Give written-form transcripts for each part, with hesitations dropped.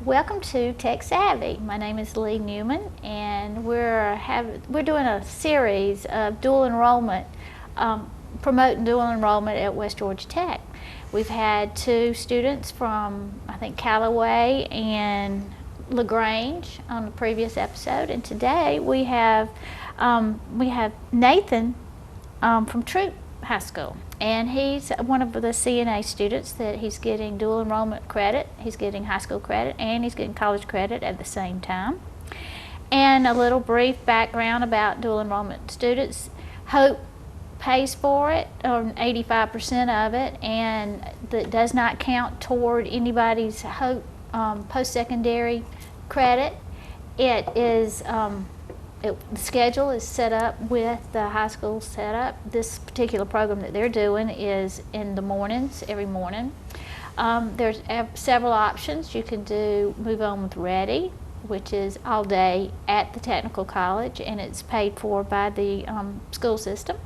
Welcome to Tech Savvy. My name is Leigh Newman, and we're doing a series of dual enrollment, promoting dual enrollment at West Georgia Tech. We've had two students from, I think, Callaway and LaGrange on the previous episode, and today we have Nathan from Troop High School, and he's one of the CNA students that he's getting dual enrollment credit. He's getting high school credit and he's getting college credit at the same time. And a little brief background about dual enrollment students. Hope pays for it, or 85% of it, and that does not count toward anybody's Hope post-secondary credit. It is the schedule is set up with the high school setup. This particular program that they're doing is in the mornings, every morning. There's several options. You can move on with Ready, which is all day at the technical college, and it's paid for by the school system.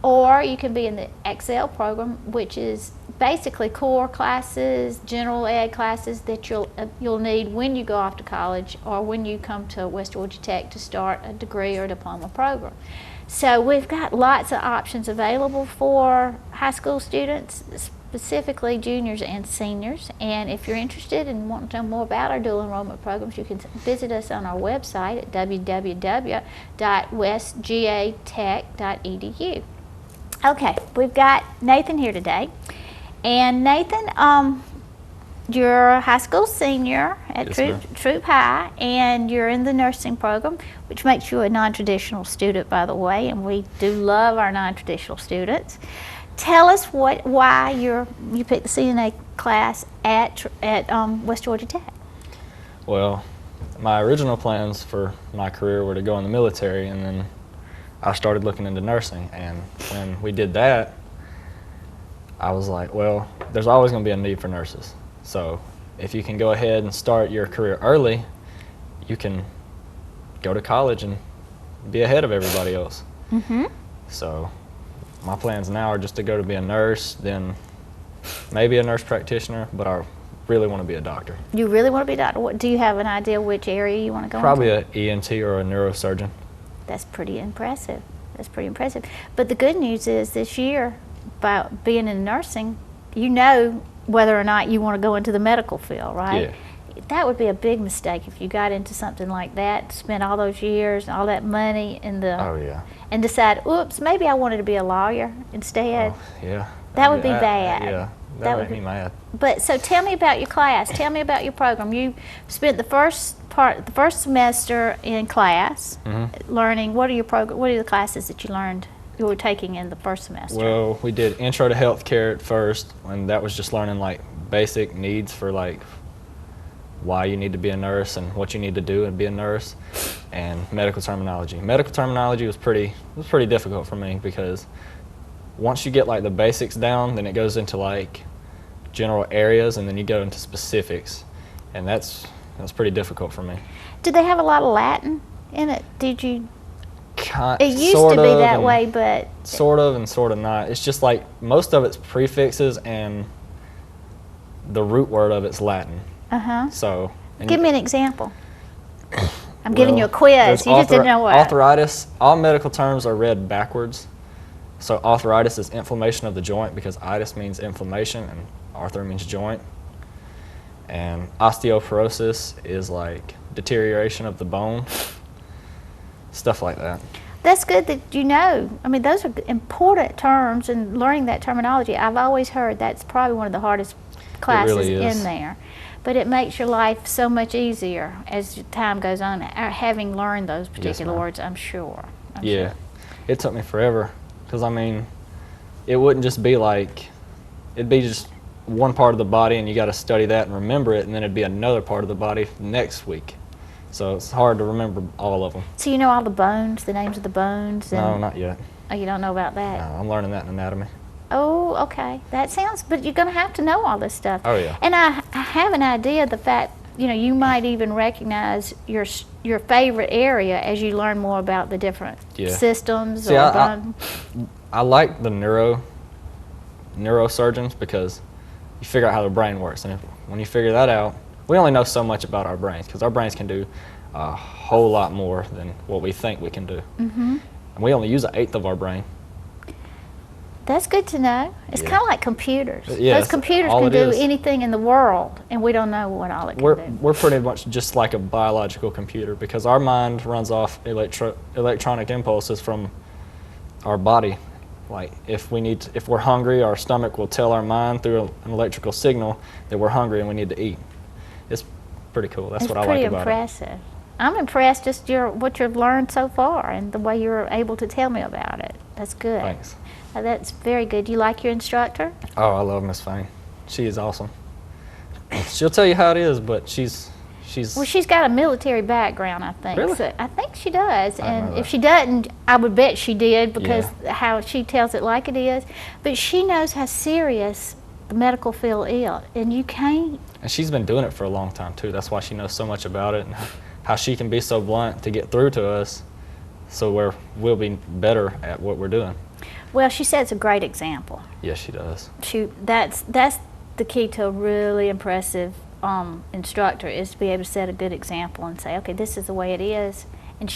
Or you can be in the Excel program, which is basically core classes, general ed classes that you'll need when you go off to college or when you come to West Georgia Tech to start a degree or diploma program. So we've got lots of options available for high school students, specifically juniors and seniors. And if you're interested and want to know more about our dual enrollment programs, you can visit us on our website at www.westgatech.edu. Okay, we've got Nathan here today. And Nathan, you're a high school senior at Troop High, and you're in the nursing program, which makes you a non-traditional student, by the way, and we do love our non-traditional students. Tell us why you picked the CNA class at West Georgia Tech. Well, my original plans for my career were to go in the military, and then I started looking into nursing, and when we did that, I was like, well, there's always going to be a need for nurses. So if you can go ahead and start your career early, you can go to college and be ahead of everybody else. Mm-hmm. So my plans now are just to go to be a nurse, then maybe a nurse practitioner, but I really want to be a doctor. You really want to be a doctor? Do you have an idea which area you want to go Probably into? an ENT or a neurosurgeon. That's pretty impressive. That's pretty impressive. But the good news is this year, by being in nursing, you know whether or not you want to go into the medical field, right? Yeah. That would be a big mistake if you got into something like that, spent all those years and all that money in the and decide, oops, maybe I wanted to be a lawyer instead. Oh, yeah. That would be bad. Yeah, that would make me mad. But so tell me about your class. Tell me about your program. You spent the first semester in class, learning. What are the classes that you were taking in the first semester? Well, we did intro to healthcare at first, and that was just learning like basic needs for like why you need to be a nurse and what you need to do and be a nurse, and medical terminology. Medical terminology was pretty difficult for me because once you get like the basics down, then it goes into like general areas, and then you go into specifics, and that's pretty difficult for me. Did they have a lot of Latin in it? Did you? It used sort to be of that way, but sort of and sort of not. It's just like most of it's prefixes, and the root word of it's Latin. So give me an example. I'm giving you a quiz. You just didn't know what. Arthritis. All medical terms are read backwards. So arthritis is inflammation of the joint because itis means inflammation and arthro means joint. And osteoporosis is like deterioration of the bone. Stuff like that. That's good that you know. I mean, those are important terms, and learning that terminology, I've always heard that's probably one of the hardest classes really is. in there. But it makes your life so much easier as time goes on, having learned those particular words, I'm sure. Sure. It took me forever, because I mean, it wouldn't just be like, it'd be just one part of the body and you got to study that and remember it, and then it'd be another part of the body next week. So it's hard to remember all of them. So you know all the bones, the names of the bones? And no, not yet. Oh, you don't know about that? No, I'm learning that in anatomy. Oh, okay. But you're going to have to know all this stuff. Oh, yeah. And I have an idea of the fact, you might even recognize your favorite area as you learn more about the different systems. See, I like the neurosurgeons because you figure out how the brain works. And when you figure that out, we only know so much about our brains because our brains can do a whole lot more than what we think we can do. Mm-hmm. And we only use 1/8 of our brain. That's good to know. It's Yeah. kind of like computers. Yeah, Those computers all can it do is. anything in the world, and we don't know what all it can do. We're pretty much just like a biological computer because our mind runs off electronic impulses from our body. Like if we're hungry, our stomach will tell our mind through an electrical signal that we're hungry and we need to eat. It's pretty cool. That's what I like about it. It's pretty impressive. I'm impressed just what you've learned so far and the way you're able to tell me about it. That's good. Thanks. That's very good. You like your instructor? Oh, I love Miss Fain. She is awesome. She'll tell you how it is, but she's. Well, she's got a military background, I think. Really? So I think she does. I didn't know And that. if she doesn't, I would bet she did because how she tells it like it is. But she knows how serious the medical field is, and you can't. And she's been doing it for a long time too. That's why she knows so much about it and how she can be so blunt to get through to us, so we'll be better at what we're doing. Well, she sets a great example. Yes, she does. That's the key to a really impressive instructor, is to be able to set a good example and say, okay, this is the way it is, and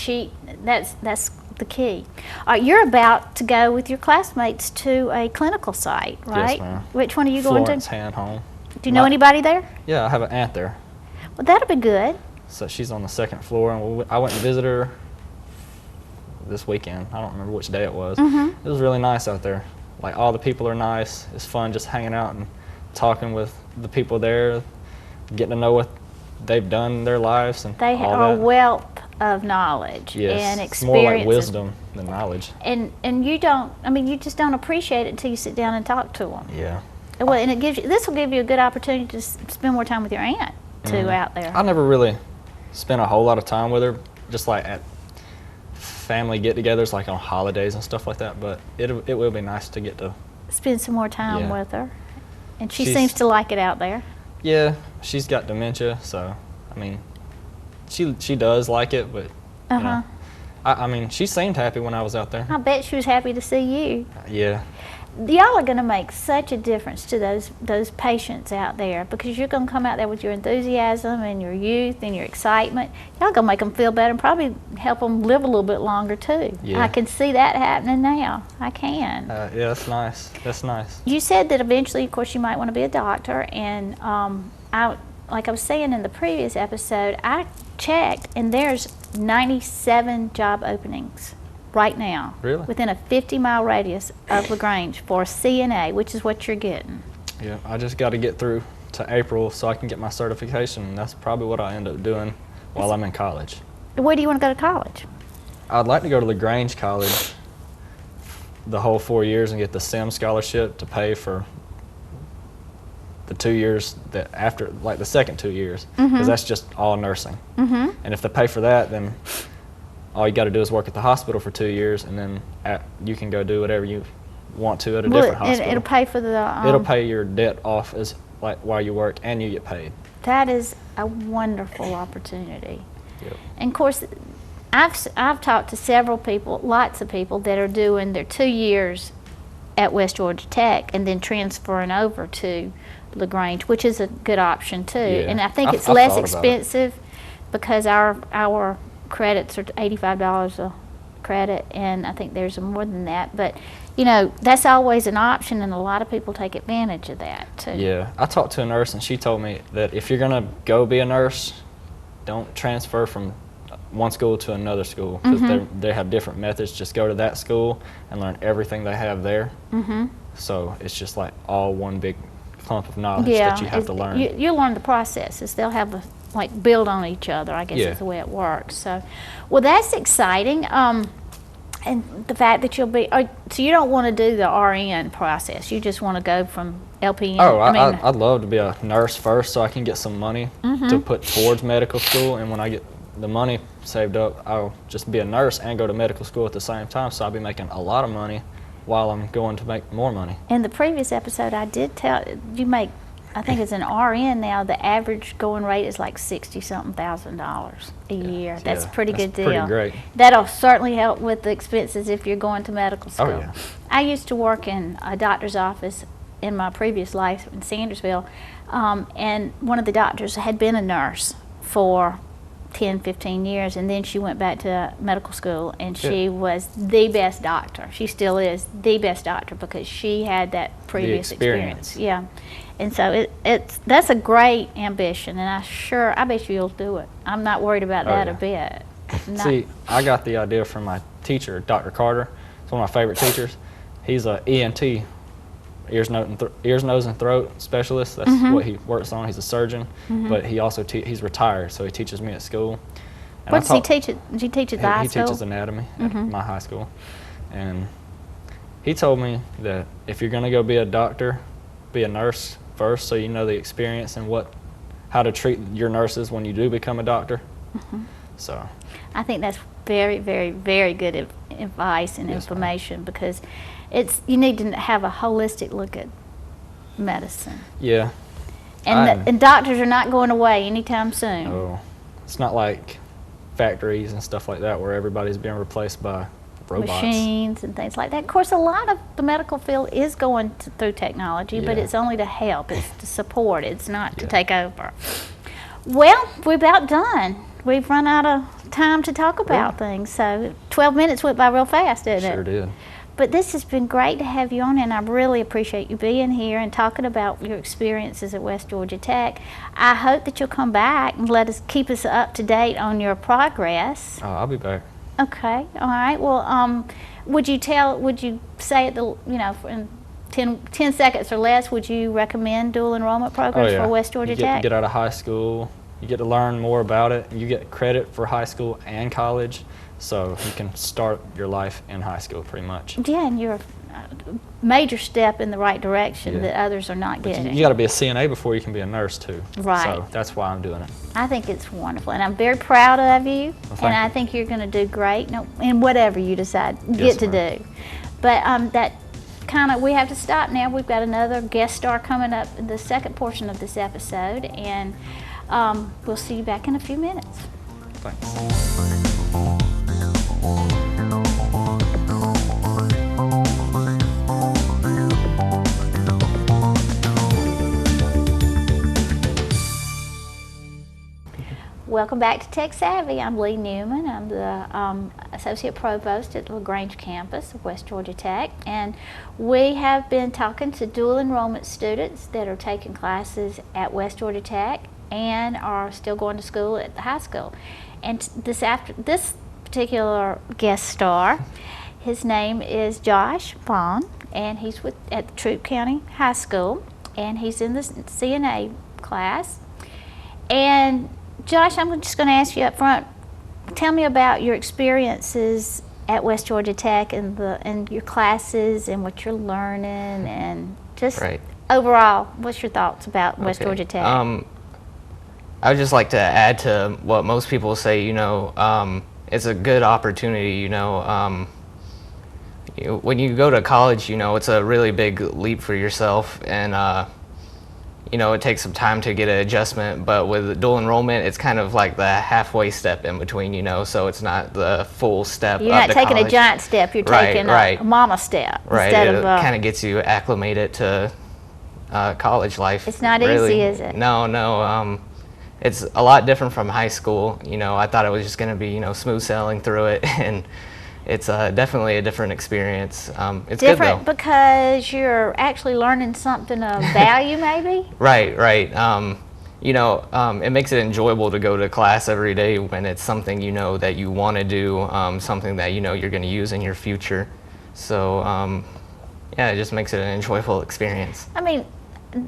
that's the key. You're about to go with your classmates to a clinical site, right? Yes, ma'am. Which one are you going Florence to? Hand Home. Do you know anybody there? Yeah, I have an aunt there. Well, that'll be good. So she's on the 2nd floor, and I went and visited her this weekend. I don't remember which day it was. Mm-hmm. It was really nice out there. Like, all the people are nice. It's fun just hanging out and talking with the people there, getting to know what they've done in their lives and They all are a that. wealth of knowledge Yes, and it's more like experience. wisdom than knowledge. And you just don't appreciate it until you sit down and talk to them. Yeah. Well, and this will give you a good opportunity to spend more time with your aunt too out there. I never really spent a whole lot of time with her, just like at family get-togethers, like on holidays and stuff like that. But it will be nice to get to. Spend some more time Yeah. with her, and she She's- seems to like it out there. Yeah, she's got dementia, so I mean, she does like it, but you know, I mean, she seemed happy when I was out there. I bet she was happy to see you. Yeah. Y'all are going to make such a difference to those patients out there, because you're going to come out there with your enthusiasm and your youth and your excitement. Y'all going to make them feel better and probably help them live a little bit longer too. Yeah. I can see that happening now. I can. Yeah, that's nice. That's nice. You said that eventually, of course, you might want to be a doctor, and like I was saying in the previous episode, I checked and there's 97 job openings right now. Really? Within a 50-mile radius of LaGrange for CNA, which is what you're getting. Yeah, I just got to get through to April so I can get my certification, and that's probably what I end up doing while I'm in college. Where do you want to go to college? I'd like to go to LaGrange College the whole 4 years and get the SIM scholarship to pay for the 2 years that after, like the second 2 years, because that's just all nursing. Mm-hmm. And if they pay for that, then all you got to do is work at the hospital for 2 years, and then you can go do whatever you want to at a different hospital. It'll pay for the... It'll pay your debt off as like while you work, and you get paid. That is a wonderful opportunity. Yep. And of course, I've talked to several people, lots of people that are doing their 2 years at West Georgia Tech and then transferring over to LaGrange, which is a good option too. Yeah. And I think it's I've less thought about it. expensive because our credits are $85 a credit, and I think there's more than that. But you know, that's always an option, and a lot of people take advantage of that too. Yeah, I talked to a nurse, and she told me that if you're gonna go be a nurse, don't transfer from one school to another school, because they have different methods. Just go to that school and learn everything they have there. So it's just like all one big clump of knowledge that you have to learn. You'll learn the processes. They'll have like build on each other, I guess Yeah. is the way it works. So, well, that's exciting. And the fact that you'll be, so you don't want to do the RN process. You just want to go from LPN. Oh, I mean, I'd love to be a nurse first so I can get some money to put towards medical school, and when I get the money saved up, I'll just be a nurse and go to medical school at the same time, so I'll be making a lot of money while I'm going to make more money. in the previous episode, I did tell you make, I think it's an RN now, the average going rate is like $60-something thousand a year. That's a pretty good deal. Pretty great. That'll certainly help with the expenses if you're going to medical school. Oh, yeah. I used to work in a doctor's office in my previous life in Sandersville. And one of the doctors had been a nurse for 10, 15 years, and then she went back to medical school, and she was the best doctor. She still is the best doctor because she had that previous experience. Yeah. And so that's a great ambition, and I bet you'll do it. I'm not worried about that a bit. See, I got the idea from my teacher, Dr. Carter. It's one of my favorite teachers. He's a ENT, ears, nose, and throat specialist. That's what he works on. He's a surgeon, but he also he's retired, so he teaches me at school. And what does he teach? Does he teach at the high school? He teaches anatomy at my high school, and he told me that if you're going to go be a doctor, be a nurse first, so you know the experience and how to treat your nurses when you do become a doctor. So I think that's very, very, very good advice and information, because you need to have a holistic look at medicine. Yeah. And doctors are not going away anytime soon. Oh, it's not like factories and stuff like that where everybody's being replaced by robots. Machines and things like that. Of course, a lot of the medical field is going through technology, but it's only to help. It's to support. It's not to take over. Well, we're about done. We've run out of time to talk about things. So 12 minutes went by real fast, didn't it? Sure did. But this has been great to have you on, and I really appreciate you being here and talking about your experiences at West Georgia Tech. I hope that you'll come back and keep us up to date on your progress. Oh, I'll be back. Okay, all right. Well, would you say at in 10 seconds or less, would you recommend dual enrollment programs for West Georgia Tech? You get out of high school, you get to learn more about it, you get credit for high school and college, so you can start your life in high school pretty much. Yeah, and you're a major step in the right direction that others are not getting. You got to be a CNA before you can be a nurse too. Right. So that's why I'm doing it. I think it's wonderful, and I'm very proud of you, and I think you're going to do great in whatever you decide to do. But we have to stop now. We've got another guest star coming up in the second portion of this episode, and we'll see you back in a few minutes. Thanks. Welcome back to Tech Savvy. I'm Leigh Newman. I'm the Associate Provost at LaGrange campus of West Georgia Tech, and we have been talking to dual enrollment students that are taking classes at West Georgia Tech and are still going to school at the high school. And this particular guest star, his name is Josh Vaughn, and he's at Troup County High School, and he's in the CNA class. And Josh, I'm just going to ask you up front, tell me about your experiences at West Georgia Tech and your classes and what you're learning, and just overall, what's your thoughts about West Georgia Tech? I would just like to add to what most people say, it's a good opportunity, when you go to college, it's a really big leap for yourself, and it takes some time to get an adjustment, but with dual enrollment, it's kind of like the halfway step in between, so it's not the full step. You're not taking a giant step, you're taking a mama step. Right, it kind of gets you acclimated to college life. It's not easy, is it? No, it's a lot different from high school. I thought it was just going to be, smooth sailing through it, and it's definitely a different experience. It's different good, though. Because you're actually learning something of value, maybe? Right. It makes it enjoyable to go to class every day when it's something that you want to do, something that you're going to use in your future. So, it just makes it an enjoyable experience. I mean,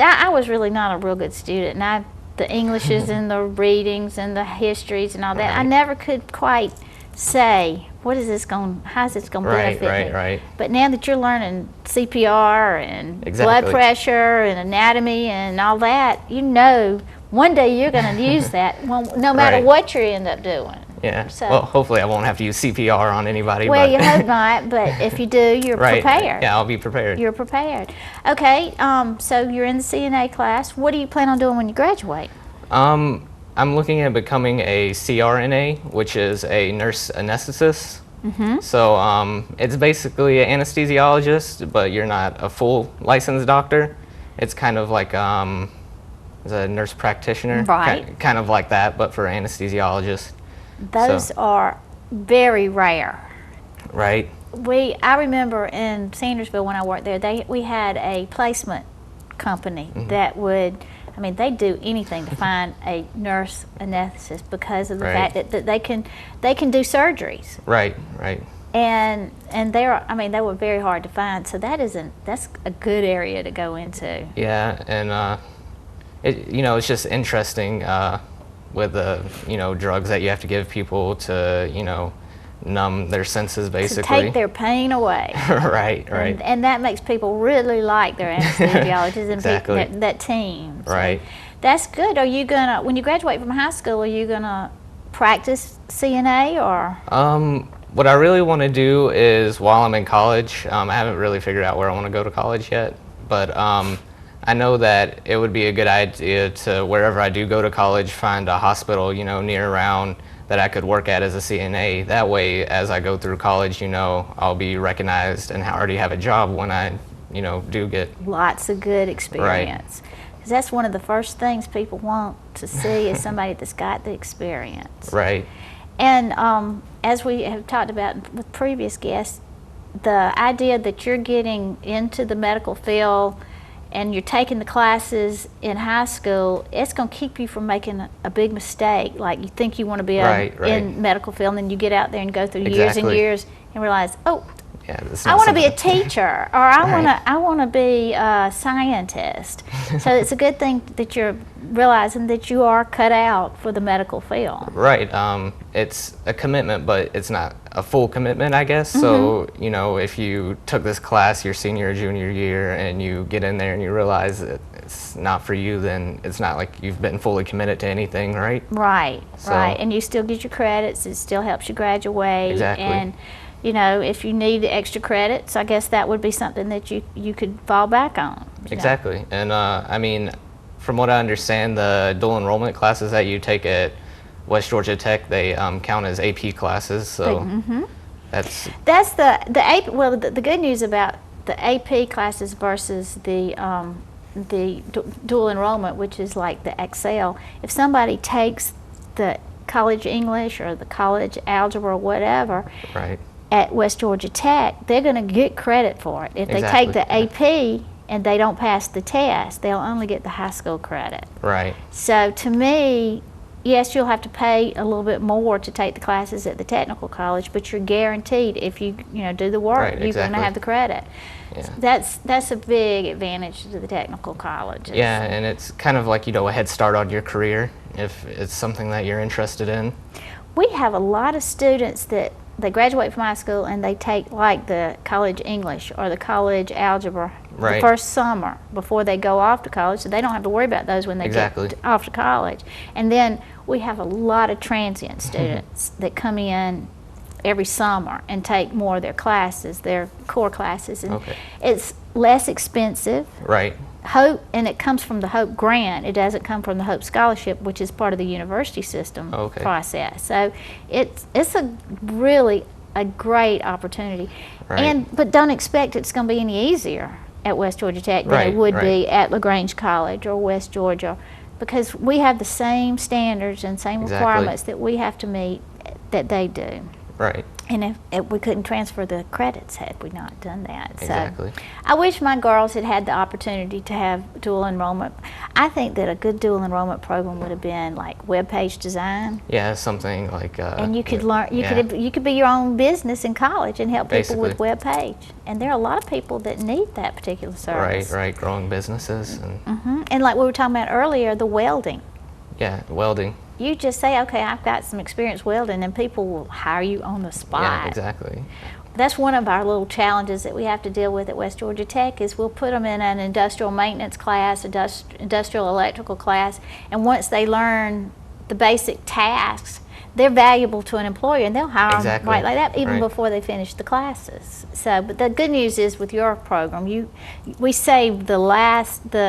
I was really not a real good student, and the Englishes and the readings and the histories and all that, I never could quite say, how's this going to benefit me? Right. But now that you're learning CPR and blood pressure and anatomy and all that, one day you're going to use that, no matter what you end up doing. Yeah. So, well, hopefully I won't have to use CPR on anybody. Well, you hope not, but if you do, you're prepared. Yeah, I'll be prepared. You're prepared. Okay, so you're in the CNA class. What do you plan on doing when you graduate? I'm looking at becoming a CRNA, which is a nurse anesthetist. So it's basically an anesthesiologist, but you're not a full licensed doctor. It's kind of like is a nurse practitioner. Right. Kind of like that, but for anesthesiologists. Those So- are very rare. Right. I remember in Sandersville when I worked there, we had a placement company that would, I mean, they'd do anything to find a nurse anesthetist because of the Right. fact that they can do surgeries. Right. Right. And they were very hard to find. So that's a good area to go into. Yeah, and it's just interesting with the drugs that you have to give people to numb their senses, basically. To take their pain away. Right. Right. And that makes people really like their anesthesiologists and Exactly. that team. So Right. that's good. Are you gonna, when you graduate from high school, are you gonna practice CNA or? What I really want to do is, while I'm in college, I haven't really figured out where I want to go to college yet, but I know that it would be a good idea to, wherever I do go to college, find a hospital, near around that I could work at as a CNA. That way, as I go through college, I'll be recognized and already have a job when I, do get. Lots of good experience. Because that's one of the first things people want to see is somebody that's got the experience. Right. And as we have talked about with previous guests, the idea that you're getting into the medical field and you're taking the classes in high school, it's going to keep you from making a big mistake. Like you think you want to be in medical field, and then you get out there and go through years and years and realize, oh, Yeah, I want to be a teacher, or I want to be a scientist. So it's a good thing that you're realizing that you are cut out for the medical field. Right. It's a commitment, but it's not a full commitment, I guess. So, if you took this class your senior or junior year and you get in there and you realize that it's not for you, then it's not like you've been fully committed to anything, right? Right, So- right. And you still get your credits. It still helps you graduate. Exactly. And, if you need extra credits, I guess that would be something that you could fall back on. Exactly. And from what I understand, the dual enrollment classes that you take at West Georgia Tech, they count as AP classes. So that's the AP. Well, the good news about the AP classes versus the dual enrollment, which is like the Excel. If somebody takes the college English or the college algebra or whatever right. at West Georgia Tech, they're going to get credit for it. If they take the AP and they don't pass the test, they'll only get the high school credit. Right. So to me, yes, you'll have to pay a little bit more to take the classes at the technical college, but you're guaranteed if you do the work, Right, you're going to exactly. have the credit. Yeah. That's a big advantage to the technical colleges. Yeah, and it's kind of like, a head start on your career if it's something that you're interested in. We have a lot of students that they graduate from high school and they take like the college English or the college algebra the Right. first summer before they go off to college, so they don't have to worry about those when they Exactly. get off to college. And then we have a lot of transient students that come in every summer and take more of their classes, their core classes, and Okay. it's less expensive. Right. Hope, and it comes from the Hope grant. It doesn't come from the Hope scholarship, which is part of the university system Okay. process. So it's a really a great opportunity. Right. But don't expect it's going to be any easier at West Georgia Tech than it Right, would right. be at LaGrange College or West Georgia, because we have the same standards and same Exactly. requirements that we have to meet that they do. Right. And if we couldn't transfer the credits had we not done that. Exactly. So I wish my girls had had the opportunity to have dual enrollment. I think that a good dual enrollment program would have been like web page design. Yeah, something like. And you could learn. yeah. You could be your own business in college and help people with Basically. web page. And there are a lot of people that need that particular Right, service. right. Growing businesses and And like we were talking about earlier, the welding. yeah, welding. You just say, okay, I've got some experience welding, and people will hire you on the spot. Yeah, exactly. That's one of our little challenges that we have to deal with at West Georgia Tech is we'll put them in an industrial maintenance class, industrial electrical class, and once they learn the basic tasks, they're valuable to an employer, and they'll hire Exactly. them right like that even Right. before they finish the classes. So, but the good news is with your program, we saved the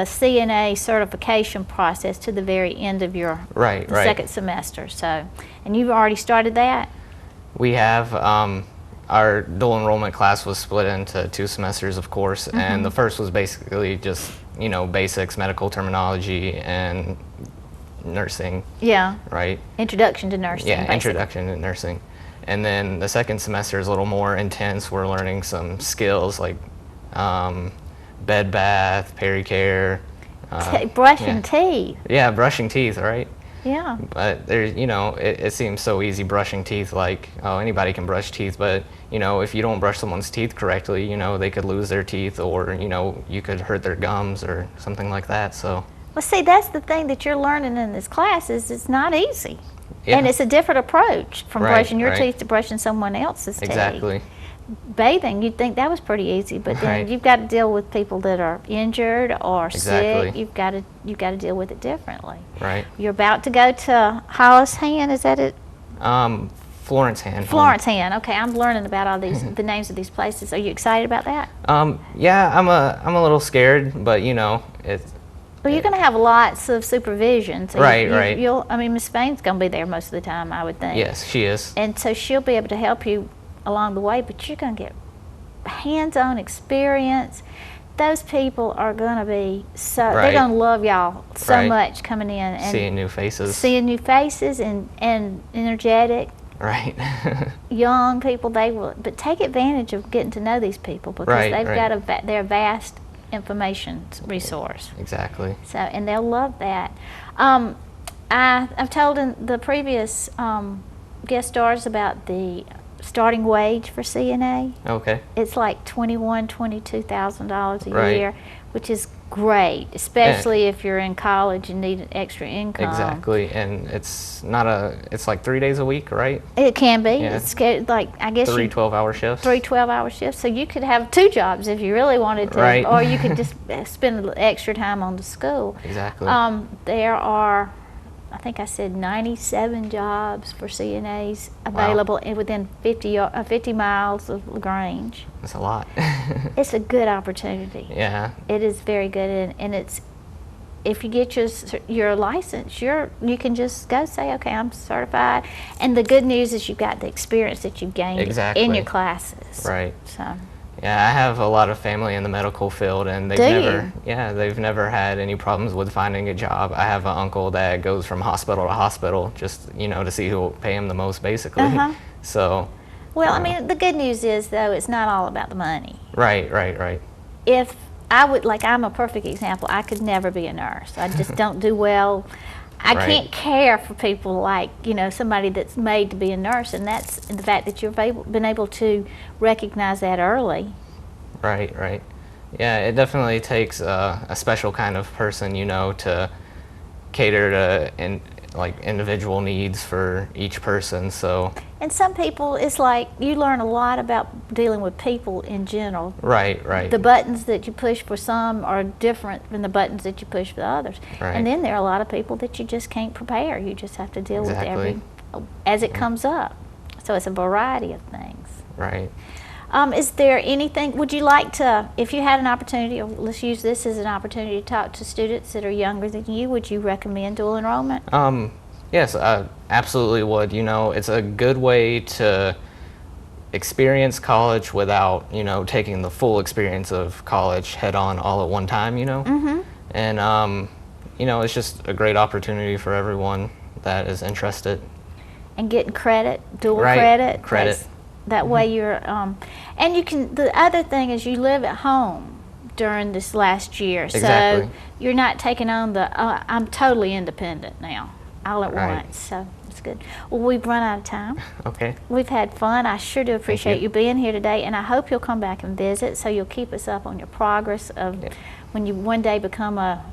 CNA certification process to the very end of your Right, the right. second semester. So, and you've already started that? We have our dual enrollment class was split into 2 semesters, of course, and the first was basically just you know, basics, medical terminology, and nursing. Yeah. Right? Introduction to nursing. Yeah, basically. introduction to nursing. And then the second semester is a little more intense. We're learning some skills like bed bath, pericare. Brushing teeth. Yeah, brushing teeth, right? Yeah. But there's, you know, it seems so easy brushing teeth, like, oh, anybody can brush teeth, but, you know, if you don't brush someone's teeth correctly, you know, they could lose their teeth, or, you know, you could hurt their gums or something like that, so. Well, see, that's the thing that you're learning in this class is it's not easy. Yeah. And it's a different approach from Right, brushing your right. teeth to brushing someone else's teeth. Exactly. Bathing, you'd think that was pretty easy, but then Right. you've got to deal with people that are injured or Exactly. sick. You've got to deal with it differently. Right. You're about to go to Hollis Hand, is that it? Florence Hand. Florence Hand. Okay, I'm learning about all these the names of these places. Are you excited about that? Yeah, I'm a little scared, but, you know, it's. Well, you're going to have lots of supervision. So Right, right. I mean, Miss Spain's going to be there most of the time, I would think. Yes, she is. And so she'll be able to help you along the way, but you're going to get hands-on experience. Those people are going to be so, Right. they're going to love y'all so Right. much coming in. And Seeing new faces. seeing new faces and energetic, Right. young people, they will, but take advantage of getting to know these people because Right, they've right. got they're a vast information resource. Exactly. So, and they'll love that. I've told in the previous guest stars about the starting wage for CNA. Okay. It's like $22,000 a Right. year, which is great, especially if you're in college and need an extra income. Exactly, and it's like 3 days a week, right? It can be. Yeah. It's like, I guess Three you 12-hour shifts. 3 12-hour shifts, so you could have 2 jobs if you really wanted to, Right. or you could just spend a little extra time on the school. Exactly. There are, I think I said 97 jobs for CNAs available within 50 miles of LaGrange. That's a lot. It's a good opportunity. Yeah. It is very good, and it's, if you get your license, you can just go say, okay, I'm certified. And the good news is you've got the experience that you've gained Exactly. in your classes. Right. So. Yeah, I have a lot of family in the medical field, and Do you? they've never had any problems with finding a job. I have an uncle that goes from hospital to hospital just, you know, to see who will pay him the most, basically. Uh-huh. So. Well, I mean, the good news is, though, it's not all about the money. Right. If I would, like, I'm a perfect example. I could never be a nurse. I just don't do well. I Right. can't care for people like, you know, somebody that's made to be a nurse, and that's the fact that you've been able to recognize that early. Right. Yeah, it definitely takes a special kind of person, you know, to cater to individual needs for each person. So. And some people, it's like you learn a lot about dealing with people in general. Right. The buttons that you push for some are different than the buttons that you push for the others. Right. And then there are a lot of people that you just can't prepare. You just have to deal Exactly. with as it comes up. So it's a variety of things. Right. Is there anything, would you like to, if you had an opportunity, or let's use this as an opportunity to talk to students that are younger than you, would you recommend dual enrollment? Yes, I absolutely would. You know, it's a good way to experience college without, you know, taking the full experience of college head on all at one time, you know? Mm-hmm. And, you know, it's just a great opportunity for everyone that is interested. And getting credit, dual Right, credit. credit. That way you're, and you can, the other thing is you live at home during this last year. Exactly. So you're not taking on I'm totally independent now, all at Right. once. So it's good. Well, we've run out of time. Okay. We've had fun. I sure do appreciate you. you being here today, and I hope you'll come back and visit so you'll keep us up on your progress of when you one day become a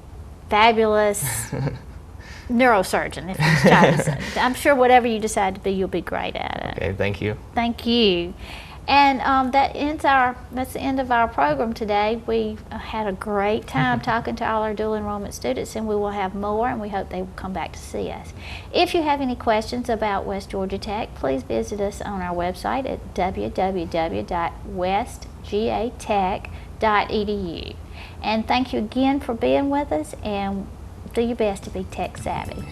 fabulous neurosurgeon, if you try to say. I'm sure whatever you decide to be, you'll be great at it. Okay, thank you. Thank you. And that's the end of our program today. We had a great time talking to all our dual enrollment students, and we will have more, and we hope they will come back to see us. If you have any questions about West Georgia Tech, please visit us on our website at www.westgatech.edu. And thank you again for being with us, and do your best to be tech savvy.